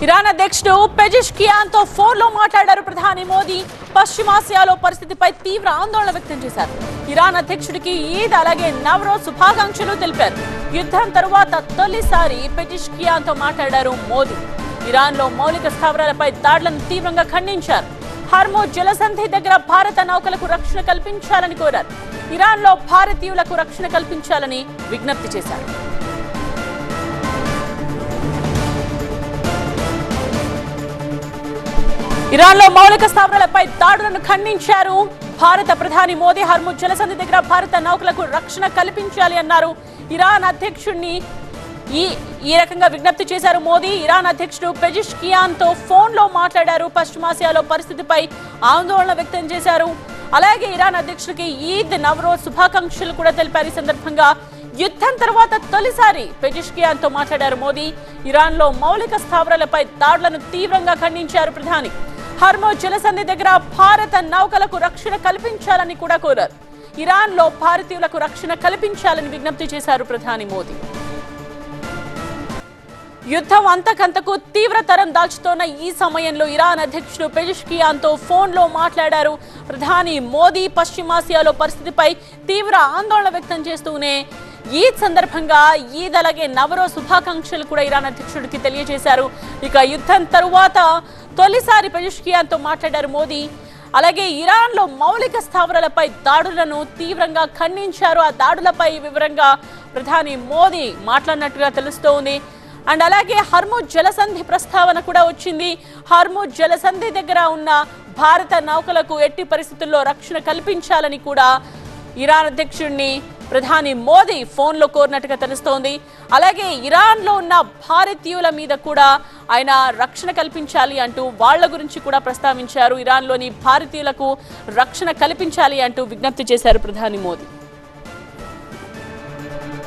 Iran అధ్యక్షుడు Pezeshkian తో phone లో మాట్లాడారు ప్రధాని మోదీ. పశ్చిమాసియాలో పరిస్థితిపై తీవ్ర ఆందోళన వ్యక్తం చేశారు. ఇరాన్ అధ్యక్షుడికి ఈద్ అలాగే నవరోజ్ శుభాకాంక్షలు తెలిపారు. యుద్ధం తరువాత తొలిసారి పెజెష్కియాన్ తో మాట్లాడారు మోదీ. ఇరాన్ లో మౌలిక స్థావరాలపై దాడులను తీవ్రంగా ఖండించారు. హార్మోజ్ జలసంధి దగ్గర భారత నౌకలకు రక్షణ కల్పించాలని కోరారు. ఇరాన్ లో భారతీయులకు రక్షణ కల్పించాలని విజ్ఞప్తి చేశారు. ఇరాన్ లో మౌలిక స్థావరాలపై దాడులను ఖండించారు భారత ప్రధాని మోదీ. హార్మోజ్ జలసంధి దగ్గర భారత నౌకలకు రక్షణ కల్పించాలి అన్నారు. ఇరాన్ అధ్యక్షుడిని ఈ రకంగా విజ్ఞప్తి చేశారు మోదీ. ఇరాన్ అధ్యక్షుడు పెజెష్కియాన్ తో ఫోన్ లో మాట్లాడారు. పశ్చిమాసియాలో పరిస్థితిపై ఆందోళన వ్యక్తం చేశారు. అలాగే ఇరాన్ అధ్యక్షుడికి ఈద్ నవరోజ్ శుభాకాంక్షలు కూడా తెలిపారు. ఈ సందర్భంగా యుద్ధం తర్వాత తొలిసారి పెజెష్కియాన్ తో మాట్లాడారు మోదీ. ఇరాన్ లో మౌలిక స్థావరాలపై దాడులను తీవ్రంగా ఖండించారు ప్రధాని. హార్మోజ్ జలసంధి దగ్గర భారత నౌకలకు రక్షణ కల్పించాలని కూడా కోరారు. ఇరాన్ లో భారతీయులకు రక్షణ కల్పించాలని విజ్ఞప్తి చేశారు ప్రధాని మోదీ. యుద్ధం అంతకంతకు తీవ్రతరం దాల్చుతోన్న ఈ సమయంలో ఇరాన్ అధ్యక్షుడు పెజెష్కియాన్ తో ఫోన్ లో మాట్లాడారు ప్రధాని మోదీ. పశ్చిమాసియాలో పరిస్థితిపై తీవ్ర ఆందోళన వ్యక్తం చేస్తూనే ఈద్ సందర్భంగా ఈద్ అలాగే నవరోజ్ శుభాకాంక్షలు కూడా ఇరాన్ అధ్యక్షుడికి తెలియజేశారు. ఇక యుద్ధం తరువాత తొలిసారి పెజెష్కియాన్ తో మాట్లాడారు మోదీ. అలాగే ఇరాన్ లో మౌలిక స్థావరాలపై దాడులను తీవ్రంగా ఖండించారు. ఆ దాడులపై వివరంగా ప్రధాని మోదీ మాట్లాడినట్టుగా తెలుస్తోంది. అండ్ అలాగే హార్మోజ్ జలసంధి ప్రస్తావన కూడా వచ్చింది. హార్మోజ్ జలసంధి దగ్గర ఉన్న భారత నౌకలకు ఎట్టి పరిస్థితుల్లో రక్షణ కల్పించాలని కూడా ఇరాన్ అధ్యక్షుడిని ప్రధాని మోదీ ఫోన్ లో కోరినట్టుగా తెలుస్తోంది. అలాగే ఇరాన్ లో ఉన్న భారతీయుల మీద కూడా ఆయన రక్షణ కల్పించాలి అంటూ వాళ్ళ గురించి కూడా ప్రస్తావించారు. ఇరాన్ లోని భారతీయులకు రక్షణ కల్పించాలి అంటూ విజ్ఞప్తి చేశారు ప్రధాని మోదీ.